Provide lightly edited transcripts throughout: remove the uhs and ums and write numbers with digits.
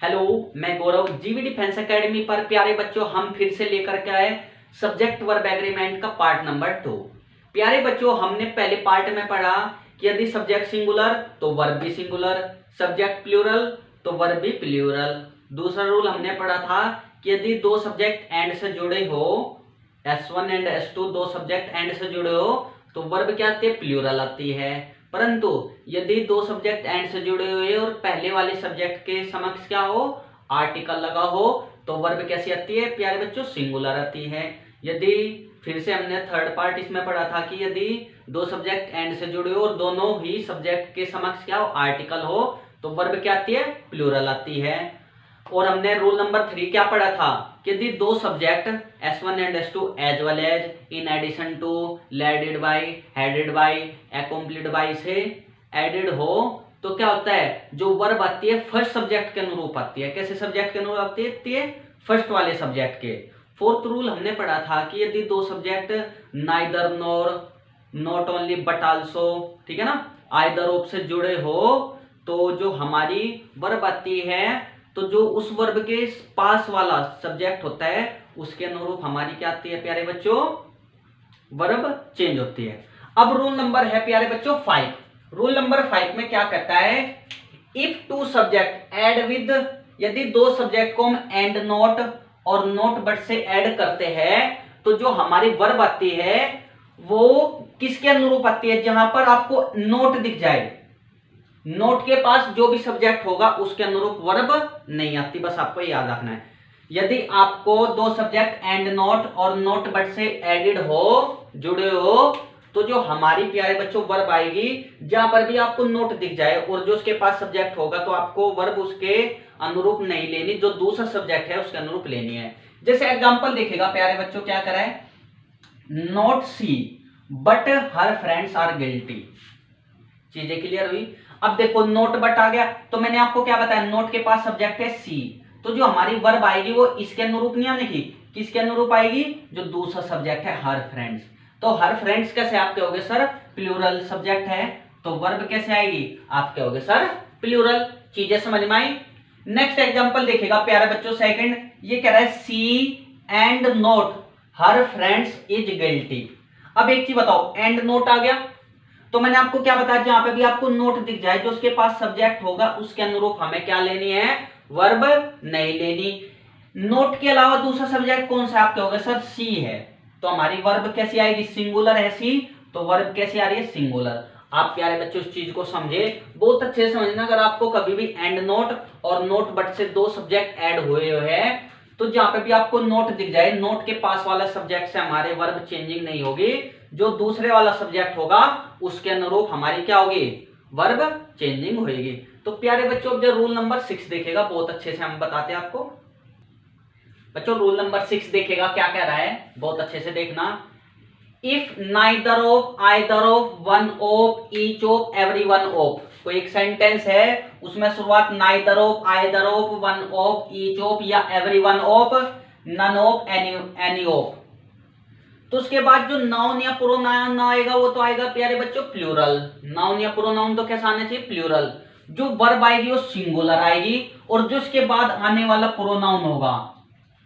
Hello, मैं गौरव जीवी defence academy पर। प्यारे बच्चों, हम फिर से लेकर के आए सब्जेक्ट वर्ब एग्रीमेंट का पार्ट नंबर 2। प्यारे बच्चों, हमने पहले पार्ट में पढ़ा कि यदि सब्जेक्ट सिंगुलर तो वर्ब भी सिंगुलर, सब्जेक्ट प्लूरल तो वर्ब भी प्लूरल। दूसरा रूल हमने पढ़ा था कि यदि दो सब्जेक्ट एंड से जुड़े हो, S1 एंड S2 दो सब्जेक्ट एंड से जुड़े हो तो वर्ब क्या आती है? प्लूरल आती है। परंतु यदि दो सब्जेक्ट एंड से जुड़े हुए और पहले वाले सब्जेक्ट के समक्ष क्या हो? आर्टिकल लगा हो तो वर्ब कैसी आती है प्यारे बच्चों? सिंगुलर आती है। यदि फिर से हमने थर्ड पार्ट इसमें पढ़ा था कि यदि दो सब्जेक्ट एंड से जुड़े हो और दोनों ही सब्जेक्ट के समक्ष क्या हो? आर्टिकल हो तो वर्ब क्या आती है? प्लूरल आती है। और हमने रूल नंबर 3 क्या पढ़ा था कि यदि दो subject S1 and S2 as well as in addition to, led by, headed by, accompanied by से एडेड हो तो क्या होता है? जो वर्ब आती है फर्स्ट सब्जेक्ट के अनुरूप आती है। कैसे सब्जेक्ट के अनुरूप आती है? फर्स्ट वाले सब्जेक्ट के। फोर्थ रूल हमने पढ़ा था कि यदि दो subject neither nor, not only but also, ठीक है ना, आइदर ऑफ से जुड़े हो तो जो हमारी वर्ब आती है तो जो उस वर्ब के पास वाला सब्जेक्ट होता है उसके अनुरूप हमारी क्या आती है प्यारे बच्चों? वर्ब चेंज होती है। अब रूल नंबर है प्यारे बच्चों 5। रूल नंबर 5 में क्या कहता है? If two subject add with, यदि दो सब्जेक्ट को हम एंड नोट और नोट बट से ऐड करते हैं तो जो हमारी वर्ब आती है वो किसके अनुरूप आती है? जहां पर आपको नोट दिख जाए, नोट के पास जो भी सब्जेक्ट होगा उसके अनुरूप वर्ब नहीं आती। बस आपको याद रखना है। यदि आपको दो सब्जेक्ट एंड नोट और नोट बट से एडेड हो, जुड़े हो, तो जो हमारी प्यारे बच्चों वर्ब आएगी जहां पर भी आपको नोट दिख जाए और जो उसके पास सब्जेक्ट होगा तो आपको वर्ब उसके अनुरूप नहीं लेनी, जो दूसरा सब्जेक्ट है उसके अनुरूप लेनी है। जैसे एग्जाम्पल देखिएगा प्यारे बच्चों, क्या करें? Not she but her friends are guilty. चीजें क्लियर हुई? अब देखो नोट बट आ गया तो मैंने आपको क्या बताया? नोट के पास सब्जेक्ट है सी, तो जो हमारी वर्ब आएगी वो इसके अनुरूप नहीं आने की, किसके अनुरूप आएगी? जो दूसरा सब्जेक्ट है हर फ्रेंड्स। तो हर फ्रेंड्स कैसे आप कहोगे सर? प्लूरल सब्जेक्ट है तो वर्ब कैसे आएगी? आप कहोगे सर प्लूरल। चीजें समझ में आई? नेक्स्ट एग्जांपल देखिएगा प्यारे बच्चों, सेकंड। ये कह रहा है she and not her friends is guilty. अब एक चीज बताओ, एंड नोट आ गया तो मैंने आपको क्या बताया? जहां पे भी आपको नोट दिख जाए जो उसके पास सब्जेक्ट होगा उसके अनुरूप हमें क्या लेनी है? वर्ब नहीं लेनी। नोट के अलावा दूसरा सब्जेक्ट कौन सा? आप कहोगे सर सी है, तो हमारी वर्ब कैसी आएगी? सिंगुलर है सी, तो वर्ब कैसी आ रही है? सिंगुलर। आप प्यारे बच्चों इस चीज को समझे, बहुत अच्छे से समझना। अगर आपको कभी भी एंड नोट और नोट बट से दो सब्जेक्ट ऐड हुए हैं तो जहां पे भी आपको नोट दिख जाए, नोट के पास वाला सब्जेक्ट से हमारे वर्ब चेंजिंग नहीं होगी, जो दूसरे वाला सब्जेक्ट होगा उसके अनुरूप हमारी क्या होगी? वर्ब चेंजिंग होगी। तो प्यारे बच्चों अब जो रूल नंबर 6 देखेगा, बहुत अच्छे से हम बताते हैं आपको। बच्चों रूल नंबर 6 देखेगा क्या कह रहा है, बहुत अच्छे से देखना। If neither of, either of, one of, each of, every one of, कोई एक सेंटेंस है उसमें शुरुआत neither of, either of, one of, each of या every one of, none of, any of, तो उसके बाद जो नाउन या प्रोनाउन आएगा वो तो आएगा प्यारे बच्चों प्लूरल। नाउन या प्रोनाउन तो कैसा आना चाहिए? प्लूरल। जो वर्ब आएगी वो सिंगुलर आएगी और जो इसके बाद आने वाला प्रोनाउन होगा,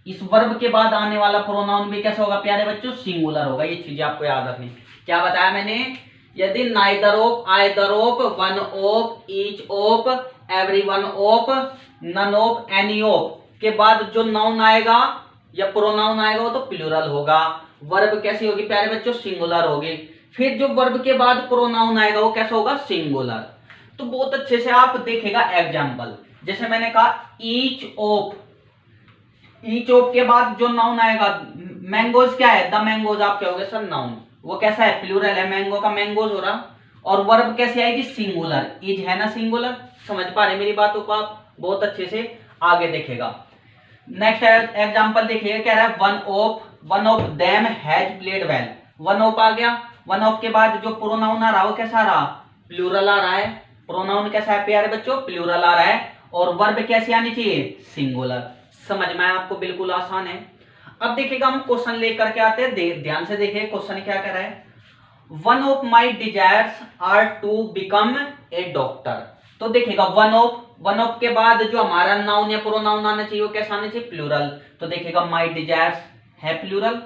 इस वर्ब के बाद आने वाला प्रोनाउन भी कैसा होगा प्यारे बच्चों? सिंगुलर होगा। ये चीजें आपको याद रखनी। क्या बताया मैंने? यदि neither of, either of, one of, each of, every one of, none of, any of के बाद जो नाउन आएगा या प्रोनाउन आएगा वो तो प्लूरल होगा। वर्ब कैसी होगी प्यारे बच्चों? सिंगुलर होगी। फिर जो वर्ब के बाद प्रोनाउन आएगा वो कैसा होगा? सिंगुलर। तो बहुत अच्छे से आप देखेगा एग्जांपल, जैसे मैंने कहा ईच ऑफ, ईच ऑफ के बाद जो नाउन आएगा, मैंगोज क्या है? द मैंगोज, आप कहोगे सर नाउन, वो कैसा है? प्लूरल है, मैंगो का मैंगोज हो रहा। और वर्ब कैसे आएगी? सिंगुलर। इज है ना सिंगुलर। समझ पा रहे मेरी बातों को आप? बहुत अच्छे से आगे देखेगा। नेक्स्ट एग्जांपल देखिए, कह रहा है one of them has played well. One of आ गया, वन ऑफ के बाद जो प्रोनाउन आ रहा वो कैसा आ रहा? प्लूरल आ रहा है। प्रोनाउन कैसा है प्यारे बच्चों? प्लूरल आ रहा है। और वर्ब कैसी आनी चाहिए? सिंगुलर। समझ में आपको? बिल्कुल आसान है। अब देखिएगा हम क्वेश्चन लेकर के आते हैं, ध्यान से देखिए क्वेश्चन क्या कह रहा है। One of my desires are to become a doctor. तो देखिएगा वन ऑफ वन ऑफ के बाद जो हमारा नाउन या प्रोनाउन आना चाहिए वो कैसा आना चाहिए, प्लूरल। तो देखिएगा माई डिजायर्स है प्लूरल।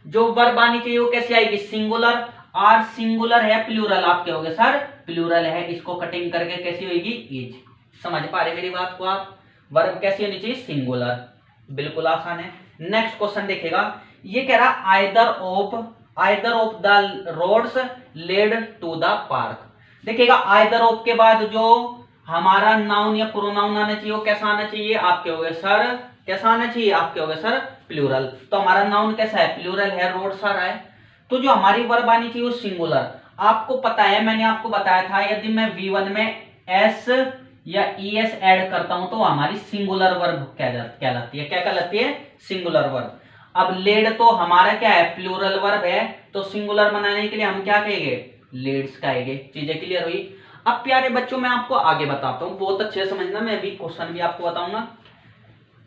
जो वर्ब आनी चाहिए वो कैसी आएगी, सिंगुलर। आर सिंगुलर है प्लूरल, आप कहोगे सर प्लूरल है, इसको कटिंग करके कैसी होगी, इज। समझ पा रहे मेरी बात को आप। वर्ब कैसी होनी चाहिए, सिंगुलर। बिल्कुल आसान है। नेक्स्ट क्वेश्चन देखेगा, ये कह रहा either of the roads lead to the park. देखिएगा आइदर ऑफ के बाद जो हमारा नाउन या प्रोनाउन आना चाहिए वो कैसा आना चाहिए, आप कहोगे सर कैसा आना चाहिए, आप कहोगे सर प्लूरल। तो हमारा नाउन कैसा है, प्लूरल है, रोड्स आ रहा है। तो जो हमारी वर्ब आनी चाहिए वो सिंगुलर। आपको पता है, मैंने आपको बताया था, यदि मैं V1 में एस या ES ऐड करता हूं तो हमारी सिंगुलर वर्ब कहलाती है। क्या कहलाती है, सिंगुलर वर्ब। अब लेड तो हमारा क्या है, प्लूरल वर्ब है, तो सिंगुलर बनाने के लिए हम क्या कहेंगे, लेड्स कहेंगे। चीजें क्लियर हुई। अब प्यारे बच्चों मैं आपको आगे बताता हूं, बहुत अच्छे से समझना, मैं भी क्वेश्चन भी आपको बताऊंगा।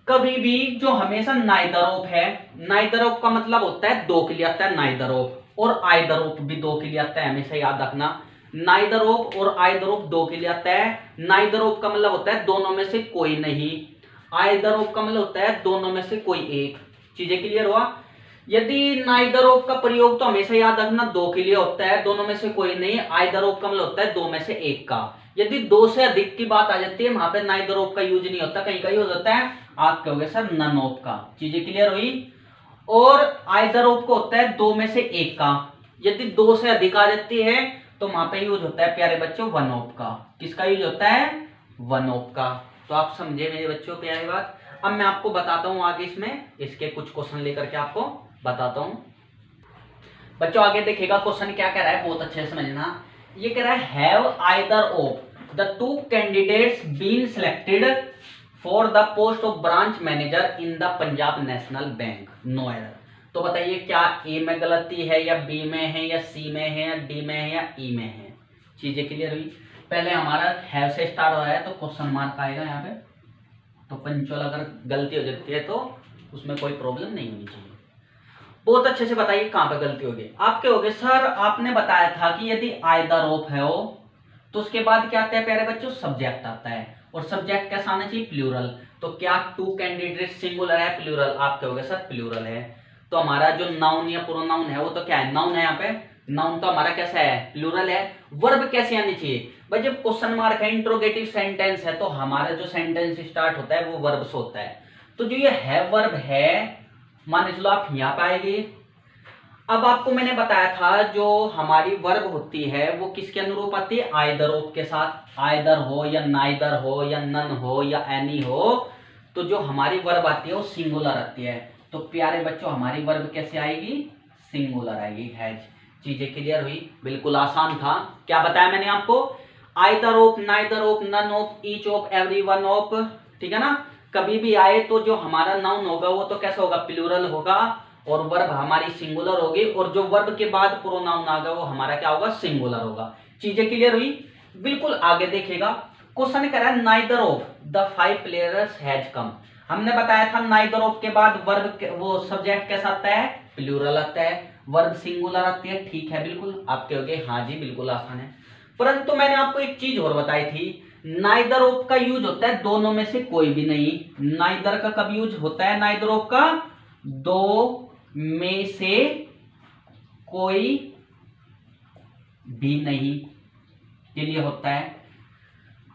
कभी भी जो हमेशा नाइदर ऑफ है, नाइदर ऑफ का मतलब होता है दो के लिए आता है नाइदर ऑफ, और आइदर ऑफ भी दो के लिए आता है, हमेशा याद रखना। नाइदर ऑफ और आइदर ऑफ दो के लिए आता है। नाइदर ऑफ का मतलब होता है दोनों में से कोई नहीं, आइदर ऑफ का मतलब होता है दोनों में से कोई एक। चीजें क्लियर हुआ। यदि नाइदर ऑफ का प्रयोग तो हमेशा याद रखना दो के लिए होता है, दोनों में से कोई नहीं। आइदर ऑफ का मतलब होता है दो में से एक का। यदि दो से अधिक की बात आ जाती है वहां पे नाइदर ऑफ का यूज नहीं होता, कहीं का यूज होता है, आप कहोगे सर नन ऑफ का। चीजें क्लियर हुई। और आइदर ऑफ को होता है दो में से एक का। यदि दो से अधिक आ जाती है तो वहां पे यूज होता है प्यारे बच्चों वन ऑफ का। किसका यूज होता है, वन ऑफ का। तो आप समझे मेरे बच्चों प्यारी बात। अब मैं आपको बताता हूं आगे, इसमें इसके कुछ क्वेश्चन लेकर के आपको बताता हूं। बच्चों आगे देखिएगा क्वेश्चन क्या कह रहा है, बहुत अच्छे से समझना। ये कह रहा है have either of the two candidates been selected for the post of branch manager in the Punjab National Bank, no error. तो बताइए क्या ए में गलती है, या बी में है, या सी में है, या डी में है, या ई में है। चीजें क्लियर हुई। पहले हमारा हैव से स्टार्ट हो रहा है तो क्वेश्चन मार्क आएगा यहाँ पे। तो पंचुअल अगर गलती हो जाती है तो उसमें कोई प्रॉब्लम नहीं होनी चाहिए। बहुत अच्छे से बताइए कहां पे गलती होगी। आप क्या होगे, सर आपने बताया था कि यदि आइदर ऑफ है हो तो उसके बाद क्या आता है प्यारे बच्चों, सब्जेक्ट आता है। और सब्जेक्ट कैसा आना चाहिए, प्लूरल। तो क्या टू कैंडिडेट सिंगुलर है, प्लूरल, आप कहोगे सर प्लूरल है। तो हमारा जो नाउन या प्रोनाउन है वो तो क्या है, नाउन है। यहाँ पे नाउन तो हमारा कैसा है, प्लूरल है। वर्ब कैसे आनी चाहिए भाई, जब क्वेश्चन मार्क है, इंट्रोगेटिव सेंटेंस है, तो हमारा जो सेंटेंस स्टार्ट होता है वो वर्ब से होता है। तो जो ये है वर्ब है, मान चलो आप यहाँ पे आएंगे। अब आपको मैंने बताया था जो हमारी वर्ब होती है वो किसके अनुरूप आती है, आइदर ऑफ के साथ। आइदर हो या नाइदर हो या नन हो या एनी हो, तो जो हमारी वर्ब आती है वो सिंगुलर आती है। तो प्यारे बच्चों हमारी वर्ब कैसे आएगी, सिंगुलर आएगी, हैज। चीजें क्लियर हुई। बिल्कुल आसान था। क्या बताया मैंने आपको, either of, neither of, none of, each of, every one of, ठीक है ना। कभी भी आए तो जो हमारा नाउन होगा वो तो कैसा होगा, प्लूरल होगा, और वर्ब हमारी सिंगुलर होगी, और जो वर्ब के बाद प्रोनाउन आएगा वो हमारा क्या होगा, सिंगुलर होगा। चीजें क्लियर हुई। बिल्कुल आगे देखिएगा, क्वेश्चन कह रहा है neither of the 5 players has come. हमने बताया था नाइदर ऑफ के बाद वर्ब वो सब्जेक्ट कैसा आता है, प्लूरल आता है, वर्ब सिंगुलर आती है। ठीक है, बिल्कुल आप कहोगे हाँ जी बिल्कुल आसान है। परंतु मैंने आपको एक चीज और बताई थी, नाइदर ऑफ का यूज होता है दोनों में से कोई भी नहीं। नाइदर का कब यूज होता है, नाइदर ऑफ का दो में से कोई भी नहीं के लिए होता है।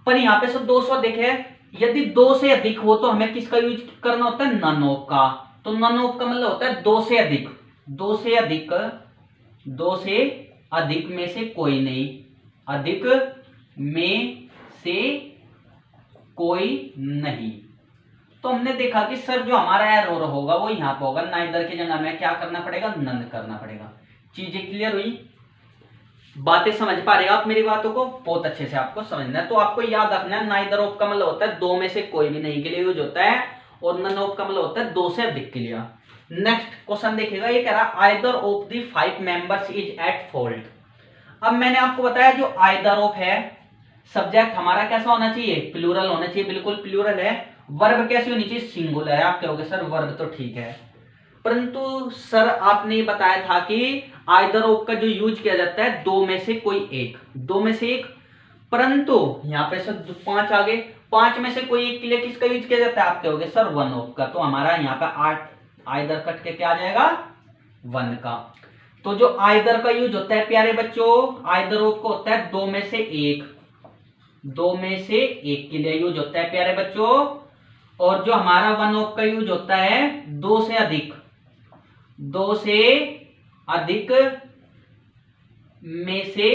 पर यहां पे सब 200 देखे, यदि दो से अधिक हो तो हमें किसका यूज करना होता है, नन ऑफ का। तो नन ऑफ का मतलब होता है दो से अधिक, दो से अधिक, दो से अधिक में से कोई नहीं, अधिक में से कोई नहीं। तो हमने देखा कि सर जो हमारा एरर होगा वो यहां पर होगा, नाइदर की जगह में क्या करना पड़ेगा, नन करना पड़ेगा। चीजें क्लियर हुई, बातें समझ पा रहे हो आप मेरी बातों को, बहुत अच्छे से आपको समझना है। तो आपको याद रखना है नाइदर ऑफ का मतलब होता है दो में से कोई भी नहीं के लिए यूज होता है, और नन ऑफ का मतलब होता है दो से अधिक के लिए। नेक्स्ट क्वेश्चन देखिएगा, ये कह रहा है either of the 5 members is at fault. अब मैंने आपको बताया जो आइदर ऑफ है, सब्जेक्ट हमारा कैसा होना चाहिए, प्लूरल होना चाहिए, बिल्कुल प्लूरल है। वर्ब कैसी होनी चाहिए, सिंगुलर है। आप कहोगे सर वर्ब तो ठीक है, परंतु सर आपने ये बताया था कि आइदर ऑफ का जो यूज किया जाता है दो में से कोई एक, दो में से एक। परंतु यहां पे सर 5 आ गए, 5 में से कोई एक के लिए किसका यूज किया जाता है? आप कहोगे सर वन ऑफ का, तो हमारा यहाँ पे आइदर कट के क्या आ जाएगा? वन का। तो जो आइदर का यूज होता है प्यारे बच्चों, आइदर ऑफ को होता है 2 में से 1, 2 में से 1 के लिए यूज होता है प्यारे बच्चों। और जो हमारा वन ऑफ का यूज होता है 2 से अधिक, 2 से अधिक में से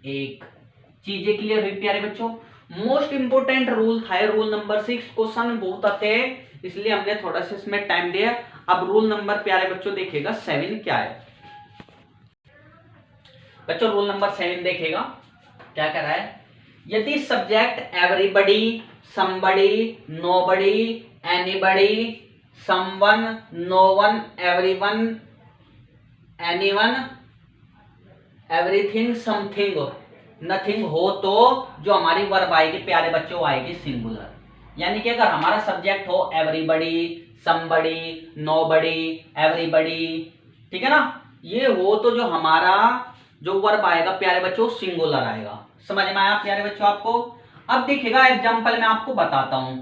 1। चीजें क्लियर हुई प्यारे बच्चों? मोस्ट इंपोर्टेंट रूल था रूल नंबर 6। क्वेश्चन बहुत आते हैं इसलिए हमने थोड़ा सा इसमें टाइम दिया। अब रूल नंबर प्यारे बच्चों देखिएगा 7 क्या है। बच्चों रूल नंबर 7 देखिएगा क्या कह रहा है। यदि subject everybody, somebody, nobody, anybody, someone, known, everyone, anyone, everything, something, nothing हो तो जो हमारी वर्ब आएगी प्यारे बच्चों आएगी सिंगुलर। यानी कि अगर हमारा सब्जेक्ट हो एवरीबडी, समबडी, नोबडी, एवरीबडी, ठीक है ना, ये हो तो जो हमारा जो वर्ब आएगा प्यारे बच्चों सिंगुलर आएगा। समझ में आया प्यारे बच्चों आपको? अब देखिएगा एग्जांपल मैं आपको बताता हूं।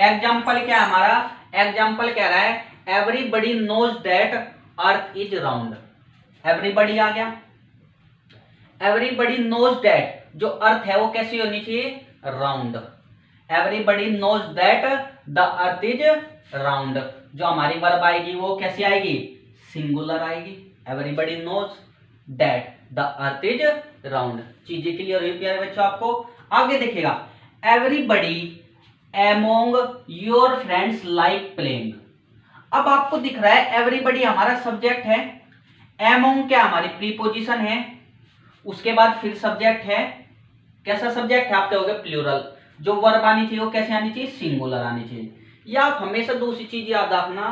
एग्जांपल क्या है हमारा? एग्जांपल कह रहा है everybody knows that earth is round. Everybody आ गया। एवरीबडी नोज दैट जो अर्थ है वो कैसी होनी चाहिए? Round. Everybody knows that the earth is round. जो हमारी वर्ब आएगी वो कैसी आएगी? सिंगुलर आएगी। Everybody knows that the earth is round. चीजें क्लियर हुई प्यारे बच्चों आपको? आगे देखिएगा everybody among your friends like playing. अब आपको दिख रहा है एवरीबडी हमारा सब्जेक्ट है, एमोंग क्या हमारी प्रीपोजिशन है, उसके बाद फिर सब्जेक्ट है। कैसा सब्जेक्ट है? आप कहोगे प्लूरल। जो वर्ब आनी चाहिए वो कैसे आनी चाहिए? सिंगुलर आनी चाहिए। या आप हमेशा दूसरी चीज याद रखना,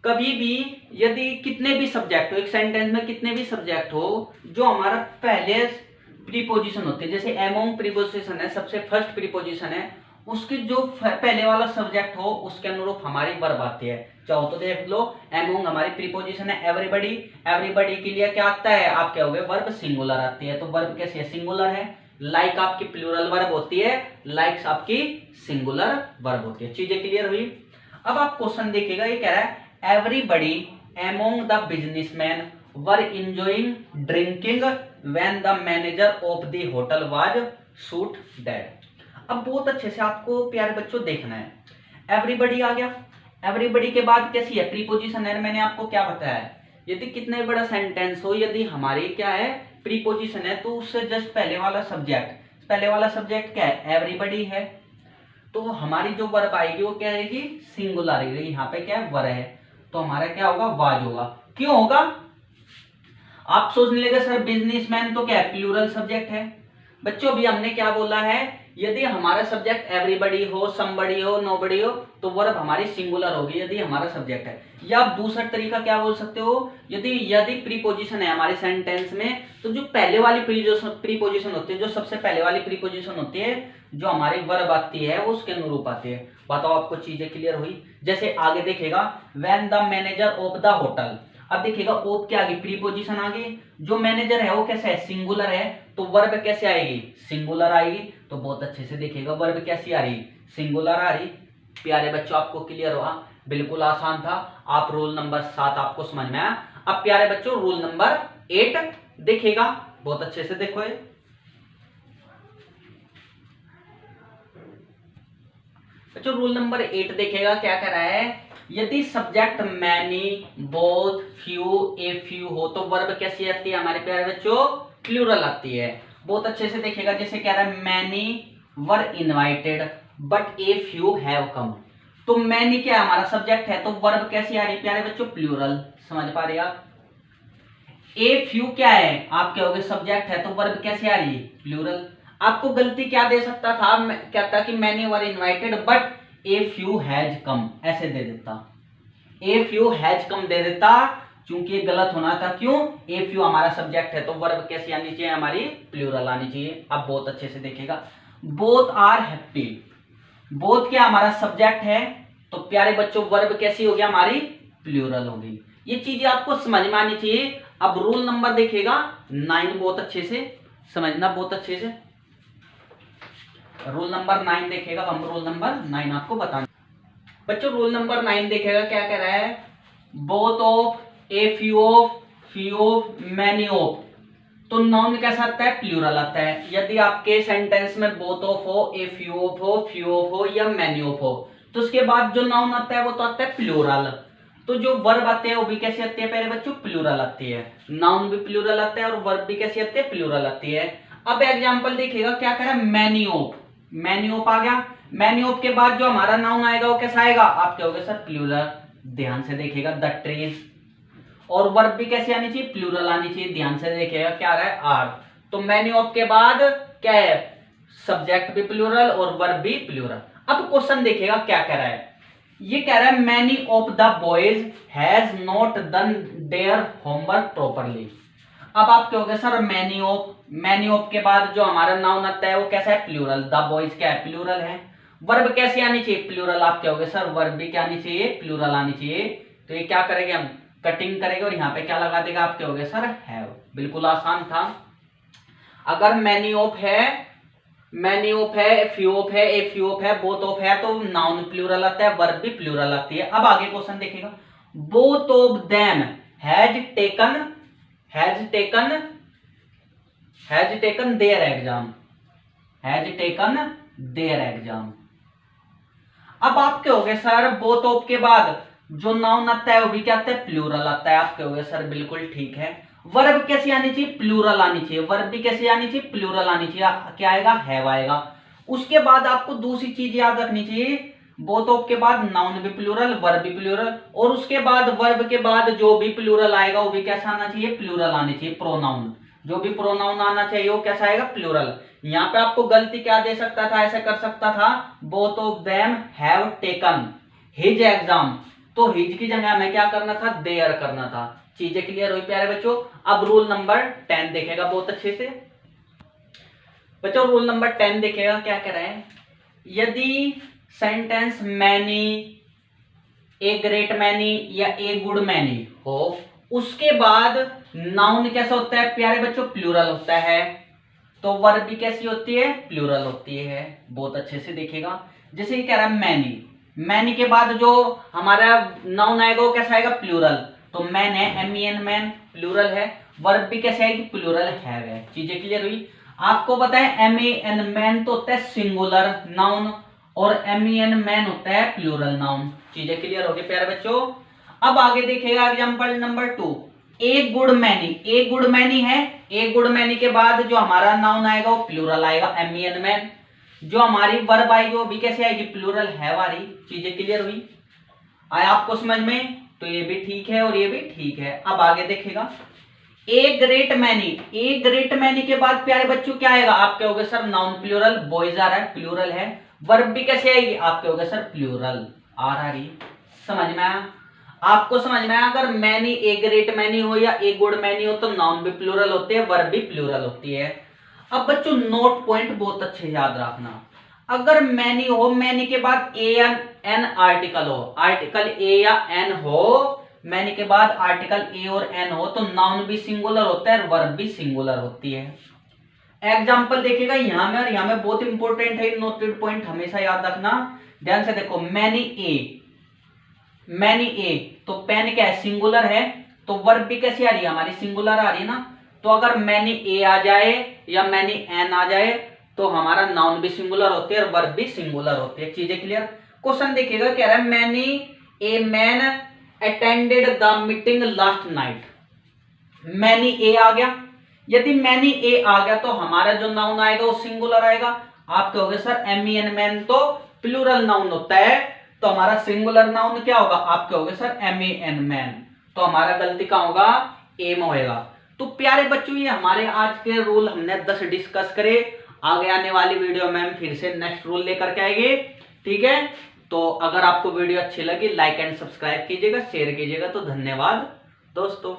कभी भी यदि कितने भी सब्जेक्ट हो, एक सेंटेंस में कितने भी सब्जेक्ट हो, जो हमारा पहले प्रीपोजिशन होते हैं, जैसे एमोंग प्रीपोजिशन है, सबसे फर्स्ट प्रीपोजिशन है, उसकी जो पहले वाला सब्जेक्ट हो उसके अनुरूप हमारी वर्ब आती है। चाहो तो देख लो, एमोंग हमारी प्रीपोजिशन है एवरीबडी, एवरीबडी के लिए क्या आता है? आप क्या होगे? वर्ब सिंगुलर आती है। तो वर्ब कैसी है? सिंगुलर है। लाइक आपकी प्लूरल वर्ब होती है, लाइक्स आपकी सिंगुलर वर्ब होती है। चीजें क्लियर हुई? अब आप क्वेश्चन देखिएगा, ये कह रहा है everybody among the businessman were enjoying drinking when the manager of the hotel was shoot dead. अब बहुत अच्छे से आपको प्यारे बच्चों देखना है। एवरीबडी आ गया। एवरीबडी के बाद कैसी है? प्रीपोजिशन है। मैंने आपको क्या बताया? यदि कितने बड़ा सेंटेंस हो, यदि हमारी क्या है? प्रीपोजिशन है, तो उससे जस्ट पहले वाला सब्जेक्ट, पहले वाला सब्जेक्ट क्या है? एवरीबडी है। तो हमारी जो वर्ब आएगी वो क्या आएगी? सिंगुलर आएगी। यहाँ पे क्या है? वर है, तो हमारा क्या होगा? वाज होगा। क्यों होगा? आप सोचने लगे सर बिजनेसमैन तो क्या है? प्लूरल सब्जेक्ट है। बच्चों भी हमने क्या बोला है? यदि हमारा सब्जेक्ट एवरीबडी हो, समबडी हो, नोबडी हो, तो वर्ब हमारी सिंगुलर होगी यदि हमारा सब्जेक्ट है। या आप दूसरा तरीका क्या बोल सकते हो? यदि प्रीपोजिशन है हमारे सेंटेंस में, तो जो पहले वाली प्रीपोजिशन होती है, जो सबसे पहले वाली प्रीपोजिशन होती है, जो हमारी वर्ब आती है वो उसके अनुरूप आती है। बताओ आपको चीजें क्लियर हुई? जैसे आगे देखेगा when the manager of the hotel. अब देखिएगा ऑफ के आगे प्रीपोजिशन आ गई। जो मैनेजर है वो कैसा है? सिंगुलर है, तो वर्ब कैसे आएगी? सिंगुलर आएगी। तो बहुत अच्छे से देखिएगा वर्ब कैसी आ रही? सिंगुलर आ रही। प्यारे बच्चों आपको क्लियर हुआ? बिल्कुल आसान था। आप रूल नंबर 7 आपको समझ में आया। अब प्यारे बच्चों रूल नंबर 8 देखिएगा, बहुत अच्छे से देखो। ये बच्चों रूल नंबर 8 देखेगा क्या कह रहा है? यदि subject many, both, few, a few हो तो वर्ब कैसी आती है हमारे प्यारे बच्चों? प्लूरल आती है। बहुत अच्छे से देखिएगा, जैसे कह रहा है many were invited but a few have come. तो मैनी क्या हमारा सब्जेक्ट है, तो वर्ब कैसी आ रही है प्यारे बच्चों? प्लूरल। समझ पा रहे आप? ए फ्यू क्या है? आप कहोगे सब्जेक्ट है, तो वर्ब कैसी आ रही है? प्लूरल। आपको गलती क्या दे सकता था? कहता कि many were invited but a few has come, ऐसे दे देता। ए फ्यू हैज कम दे देता, क्योंकि ये गलत होना था। क्यों? ए फ्यू हमारा सब्जेक्ट है, तो वर्ब कैसी आनी चाहिए? हमारी प्लूरल आनी चाहिए। अब बहुत अच्छे से देखिएगा, बोथ आर हैप्पी। बोथ क्या हमारा सब्जेक्ट है, तो प्यारे बच्चों वर्ब कैसी होगी? हमारी प्लूरल होगी। ये चीजें आपको समझ में आनी चाहिए। अब रूल नंबर देखिएगा 9, बहुत अच्छे से समझना, बहुत अच्छे से। रूल नंबर 9 देखेगा, हम रूल नंबर 9 आपको बताना। बच्चों रूल नंबर 9 देखेगा, क्या कह रहा है, both of, a few of, many of. तो नाउन कैसा आता है, प्लूरल आता है। यदि आपके सेंटेंस में बोथ ऑफ हो, ए फ्यू ऑफ हो या मैनी ऑफ हो, तो उसके बाद जो नाउन आता है वो तो आता है प्लूरल। तो जो वर्ब आते हैं वो भी कैसे आते हैं प्यारे बच्चों, प्लूरल आती है। नाउन भी प्लूरल आता है और वर्ब भी कैसे आते हैं, प्लूरल आती है। अब एग्जांपल देखिएगा, क्या कह रहा है, मैनी ऑफ, मैनी ऑफ आ गया। मैनी ऑफ के बाद जो हमारा नाउन आएगा वो कैसा आएगा, आप कहोगे सर प्लूरल। ध्यान से देखिएगा, द ट्रीज। और वर्ब भी कैसे आनी चाहिए, प्लूरल आनी चाहिए। ध्यान से देखिएगा, क्या आ रहा है, आर। तो मैनी ऑफ के बाद क्या है, सब्जेक्ट भी प्लूरल और वर्ब भी प्लूरल। अब क्वेश्चन देखिएगा क्या कह रहा है, ये कह रहा है many of the boys has not done their homework properly. अब आप कहोगे sir many of, many of के बाद जो हमारा नाउन आता है वो कैसा है, प्लूरल। द बॉयज क्या है, प्लूरल है। वर्ब कैसी आनी चाहिए, प्लूरल। आप कहोगे सर वर्ब भी क्या आनी चाहिए, प्लूरल आनी चाहिए। तो ये क्या करेंगे हम, कटिंग करेंगे और यहाँ पे क्या लगा देगा, आप कहोगे सर हैव। बिल्कुल आसान था। अगर मैनी ऑफ है, मैनी ऑफ है, फ्यू ऑफ है, ए फ्यू ऑफ है, बोथ ऑफ है, तो नाउन प्लूरल आता है, वर्ब भी प्लूरल आती है। अब आगे क्वेश्चन देखिएगा, both of them has taken their exam, has taken their exam. अब आप कहोगे सर बोथ ऑफ के बाद जो नाउन आता है वो भी क्या आता है, प्लूरल आता है। आप कहोगे सर बिल्कुल ठीक है। वर्ब कैसी आनी चाहिए, प्लूरल आनी चाहिए। वर्ब भी कैसी आनी चाहिए, प्लूरल आनी चाहिए। क्या आएगा, हैव आएगा। उसके बाद आपको दूसरी चीज याद रखनी चाहिए, बोथ ऑफ के बाद नाउन भी प्लूरल, वर्ब भी प्लूरल, और उसके बाद वर्ब के बाद जो भी प्लूरल आएगा वो भी कैसा आना चाहिए, प्लूरल आनी चाहिए। प्रोनाउन, जो भी प्रोनाउन आना चाहिए वो कैसा आएगा, प्लूरल। यहाँ पे आपको गलती क्या दे सकता था, ऐसा कर सकता था, both of them have taken his exam. तो हिज की जगह हमें क्या करना था, देयर करना था। चीजें क्लियर हुई प्यारे बच्चों। अब रूल नंबर 10 देखेगा बहुत अच्छे से बच्चों। रूल नंबर 10 देखेगा, क्या कह रहे हैं, यदि sentence many, a great many या ए गुड मैनी हो, उसके बाद नाउन कैसा होता है प्यारे बच्चों, प्लूरल होता है। तो वर्ब भी कैसी होती है, प्लूरल होती है। बहुत अच्छे से देखिएगा, जैसे ये कह रहा है मैनी, मैनी के बाद जो हमारा नाउन आएगा वो कैसा आएगा, प्लूरल। तो मैन है, MEN मैन, प्लूरल है। वर्ब भी कैसे आएगी, प्लूरल है। चीजें क्लियर हुई। आपको पता है MEN मैन तो होता है सिंगुलर नाउन और MEN मैन होता है प्लूरल नाउन। चीजें क्लियर होगी प्यारे बच्चों। अब आगे देखिएगा example number 2, a good many. A good many है, ए गुड मैनी के बाद जो हमारा नाउन आएगा वो प्लूरल आएगा, MEN मैन। जो हमारी वर्ब आएगी वो भी कैसे आएगी, प्लूरल है वाली। चीजें क्लियर हुई, आया आपको समझ में। तो ये भी ठीक है और ये भी ठीक है। अब आगे देखेगा, a great many, a great many के बाद प्यारे बच्चों क्या आएगा, आप कहोगे सर नाउन प्लूरल, बॉयज आ रहा है, प्लूरल है। वर्ब भी कैसे आएगी, आप कहोगे सर प्लूरल, आर आ रही। समझ में आया आपको, समझ में आया। अगर मैनी, ए ग्रेट मैनी हो या ए गुड मैनी हो तो नाउन भी प्लूरल होते हैं, वर्ब भी प्लूरल होती है। अब बच्चों नोट पॉइंट बहुत अच्छे याद रखना, अगर मैनी हो, मैनी के बाद ए या एन आर्टिकल हो, आर्टिकल ए या एन हो, मैनी के बाद आर्टिकल ए और एन हो, तो नाउन भी सिंगुलर होता है, वर्ब भी सिंगुलर होती है। एग्जांपल देखिएगा यहां में, और यहां में बहुत इंपॉर्टेंट है, नोटेड पॉइंट हमेशा याद रखना। ध्यान से देखो, मैनी ए, मैनी ए, तो पेन क्या है, सिंगुलर है, तो वर्ब भी कैसी आ रही है, हमारी सिंगुलर आ रही है ना। तो अगर मैनी ए आ जाए या मैनी एन आ जाए तो हमारा नाउन भी सिंगुलर होती है और वर्ब भी सिंगुलर होती है। चीजें क्लियर। क्वेश्चन देखिएगा, कह रहा है many a man attended the meeting last night. Many a आ गया, यदि मैनी ए आ गया तो हमारा जो नाउन आएगा वो सिंगुलर आएगा। आप कहोगे सर MEN मैन तो प्लूरल नाउन होता है, तो हमारा सिंगुलर नाउन क्या होगा, आप कहोगे सर MEN मैन। तो हमारा गलती का होगा, एम होएगा। तो प्यारे बच्चों ये हमारे आज के रूल हमने 10 डिस्कस करे। आगे आने वाली वीडियो में हम फिर से नेक्स्ट रूल लेकर के आएंगे, ठीक है। तो अगर आपको वीडियो अच्छी लगी लाइक एंड सब्सक्राइब कीजिएगा, शेयर कीजिएगा। तो धन्यवाद दोस्तों।